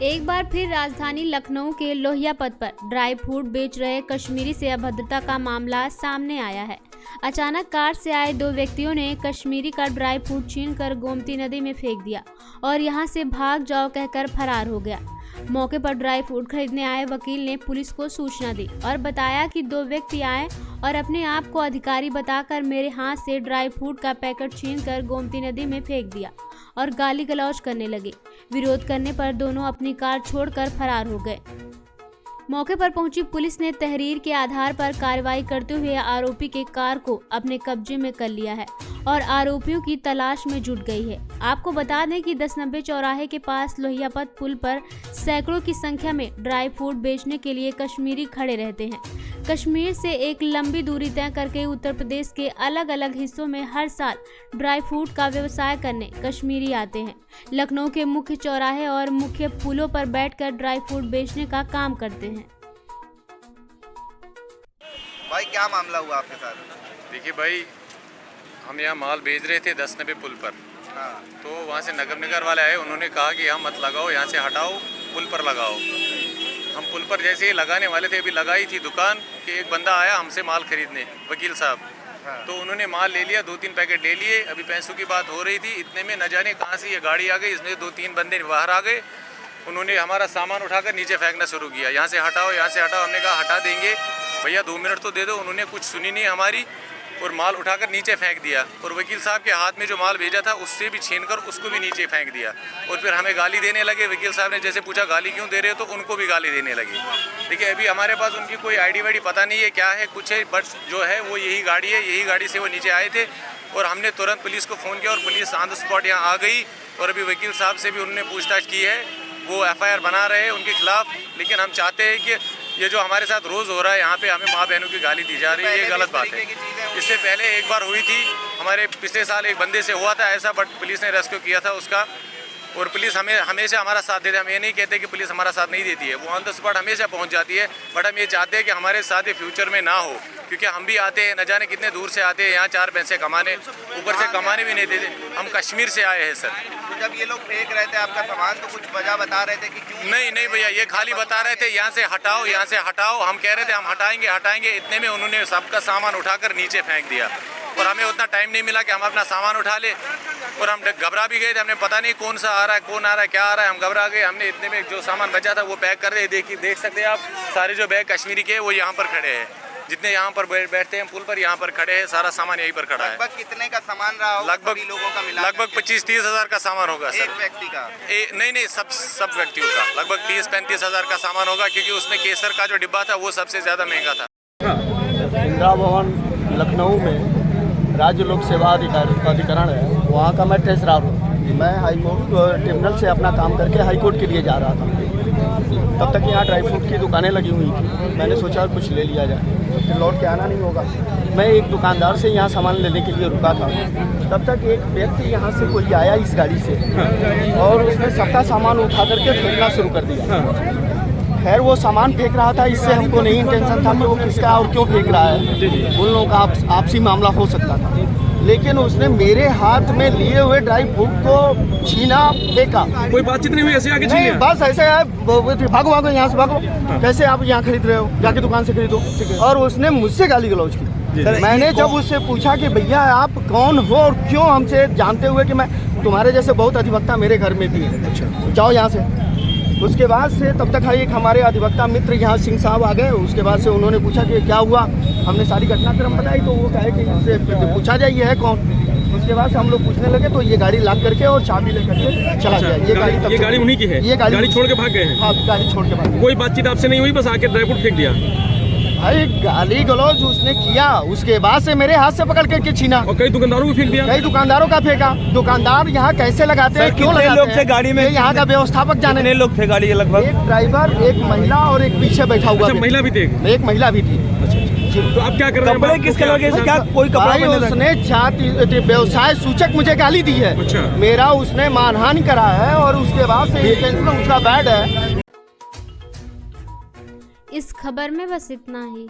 एक बार फिर राजधानी लखनऊ के लोहिया पथ पर ड्राई फ्रूट बेच रहे कश्मीरी से अभद्रता का मामला सामने आया है। अचानक कार से आए दो व्यक्तियों ने कश्मीरी का ड्राई फ्रूट छीनकर गोमती नदी में फेंक दिया और यहां से भाग जाओ कहकर फरार हो गया। मौके पर ड्राई फ्रूट खरीदने आए वकील ने पुलिस को सूचना दी और बताया कि दो व्यक्ति आए और अपने आप को अधिकारी बताकर मेरे हाथ से ड्राई फ्रूट का पैकेट छीनकर गोमती नदी में फेंक दिया और गाली गलौज करने लगे। विरोध करने पर दोनों अपनी कार छोड़कर फरार हो गए। मौके पर पहुंची पुलिस ने तहरीर के आधार पर कार्रवाई करते हुए आरोपी के कार को अपने कब्जे में कर लिया है और आरोपियों की तलाश में जुट गई है। आपको बता दें कि 1090 चौराहे के पास लोहिया पथ पुल पर सैकड़ों की संख्या में ड्राई फ्रूट बेचने के लिए कश्मीरी खड़े रहते हैं। कश्मीर से एक लंबी दूरी तय करके उत्तर प्रदेश के अलग अलग हिस्सों में हर साल ड्राई फ्रूट का व्यवसाय करने कश्मीरी आते हैं। लखनऊ के मुख्य चौराहे और मुख्य पुलों पर बैठकर ड्राई फ्रूट बेचने का काम करते हैं। भाई क्या मामला हुआ आपके साथ? देखिए भाई, हम यहाँ माल बेच रहे थे 1090 पुल पर। हाँ। तो वहाँ से नगर वाले आए, उन्होंने कहा कि यहाँ मत लगाओ, यहाँ से हटाओ, पुल पर लगाओ। हम पुल पर जैसे ही लगाने वाले थे, अभी लगाई थी दुकान कि एक बंदा आया हमसे माल खरीदने, वकील साहब। हाँ। तो उन्होंने माल ले लिया, 2-3 पैकेट ले लिए। अभी पैसों की बात हो रही थी, इतने में न जाने कहाँ से ये गाड़ी आ गई, इसमें 2-3 बंदे बाहर आ गए। उन्होंने हमारा सामान उठाकर नीचे फेंकना शुरू किया, यहाँ से हटाओ, यहाँ से हटाओ। हमने कहा हटा देंगे भैया, 2 मिनट तो दे दो। उन्होंने कुछ सुनी नहीं हमारी और माल उठाकर नीचे फेंक दिया और वकील साहब के हाथ में जो माल भेजा था उससे भी छीनकर उसको भी नीचे फेंक दिया और फिर हमें गाली देने लगे। वकील साहब ने जैसे पूछा गाली क्यों दे रहे हो, तो उनको भी गाली देने लगे। देखिए, अभी हमारे पास उनकी कोई आईडी वाईडी पता नहीं है क्या है, कुछ है, बट जो है वो यही गाड़ी है, यही गाड़ी से वो नीचे आए थे और हमने तुरंत पुलिस को फ़ोन किया और पुलिस ऑन द स्पॉट यहाँ आ गई और अभी वकील साहब से भी उन्होंने पूछताछ की है, वो FIR बना रहे हैं उनके खिलाफ। लेकिन हम चाहते हैं कि ये जो हमारे साथ रोज़ हो रहा है, यहाँ पे हमें माँ बहनों की गाली दी जा रही है, ये गलत बात है। इससे पहले एक बार हुई थी, हमारे पिछले साल एक बंदे से हुआ था ऐसा, बट पुलिस ने रेस्क्यू किया था उसका। और पुलिस हमें हमेशा हमारा साथ देती है। हम ये नहीं कहते कि पुलिस हमारा साथ नहीं देती है, वो ऑन द स्पॉट हमेशा पहुंच जाती है। बट हम ये चाहते हैं कि हमारे साथ ये फ्यूचर में ना हो, क्योंकि हम भी आते हैं, न जाने कितने दूर से आते हैं यहाँ 4 पैसे कमाने, ऊपर से कमाने भी नहीं देते। हम कश्मीर से आए हैं सर। तो जब ये लोग फेंक रहे थे आपका सामान, तो कुछ वजह बता रहे थे कि क्यों? नहीं भैया, ये खाली बता रहे थे यहाँ से हटाओ, यहाँ से हटाओ। हम कह रहे थे हम हटाएंगे हटाएंगे, इतने में उन्होंने सबका सामान उठाकर नीचे फेंक दिया और हमें उतना टाइम नहीं मिला कि हम अपना सामान उठा ले और हम घबरा भी गए थे। हमने पता नहीं कौन सा आ रहा है, कौन आ रहा है, क्या आ रहा है, हम घबरा गए। हमने इतने में जो सामान बचा था वो पैक कर रहे। देखिए, देख सकते हैं आप, सारे जो बैग कश्मीरी के वो यहाँ पर खड़े हैं, जितने यहाँ पर बैठते हैं पुल पर, यहाँ पर खड़े हैं, सारा सामान यहीं पर खड़ा है। लगभग कितने का सामान रहा होगा? लगभग लोगों का मिला लगभग 25-30 हज़ार का सामान होगा सर। एक व्यक्ति का? नहीं, सब व्यक्तियों का लगभग 30-35 हज़ार का सामान होगा, क्योंकि उसमें केसर का जो डिब्बा था वो सबसे ज़्यादा महंगा था। इंदिरा भवन लखनऊ में राज्य लोक सेवा अधिकरण है, वहाँ का मैं ट्रेजरर हूँ। मैं हाईकोर्ट ट्रिब्यूनल से अपना काम करके हाईकोर्ट के लिए जा रहा था। तब तक यहाँ ड्राई फ्रूट की दुकानें लगी हुई थी। मैंने सोचा कुछ ले लिया जाए, फिर लौट के आना नहीं होगा। मैं एक दुकानदार से यहाँ सामान लेने के लिए रुका था। तब तक एक व्यक्ति यहाँ से कोई आया इस गाड़ी से और उसने सबका सामान उठा करके फेंकना शुरू कर दिया। खैर, वो सामान फेंक रहा था, इससे हमको नहीं इंटेंशन था कि वो किसका और क्यों फेंक रहा है। उन लोगों का आपसी मामला हो सकता था, लेकिन उसने मेरे हाथ में लिए हुए ड्राई फ्रूट को छीना, फेंका। कोई बातचीत नहीं हुई? ऐसे आगे नहीं, बस ऐसे है, भागो यहाँ से भागो। कैसे आप यहाँ खरीद रहे हो, जाके दुकान से खरीदो। और उसने मुझसे गाली गलौज की। मैंने जब उससे पूछा कि भैया आप कौन हो और क्यों, हमसे जानते हुए कि मैं तुम्हारे जैसे बहुत अधिवक्ता मेरे घर में भी है, अच्छा जाओ यहाँ से। उसके बाद से तब तक एक हमारे अधिवक्ता मित्र यहाँ सिंह साहब आ गए। उसके बाद से उन्होंने पूछा कि क्या हुआ, हमने सारी घटनाक्रम बताई। तो वो कहे कि इससे पूछा जाए ये है कौन। उसके बाद से हम लोग पूछने लगे तो ये गाड़ी लॉक करके और चाबी लेकर के चला गया। ये गाड़ी उन्हीं की है? ये गाड़ी छोड़ के भाग गए हैं? हाँ, गाड़ी छोड़ के भाग गए। कोई बातचीत आपसे नहीं हुई, बस आके ड्राई फ्रूट फेंक दिया? भाई गाली गलौज उसने किया, उसके बाद से मेरे हाथ से पकड़ करके छीना और कई दुकानदारों को फेंक दिया। कई दुकानदारों का फेंका। दुकानदार यहाँ कैसे लगाते हैं, क्यों लगाते लोग थे गाड़ी में? यहाँ का व्यवस्थापक जाने। कितने लोग थे गाड़ी? लगभग एक ड्राइवर, एक महिला और एक पीछे बैठा हुआ। अच्छा, महिला भी थी? एक महिला भी थी। तो आप क्या कर रहे हैं? कपड़े किसके लगे? क्या कोई कपड़ा? उसने जाति व्यवसाय सूचक मुझे गाली दी है। अच्छा। मेरा उसने मानहानि करा है और उसके बाद से उसका बैड है। इस खबर में बस इतना ही।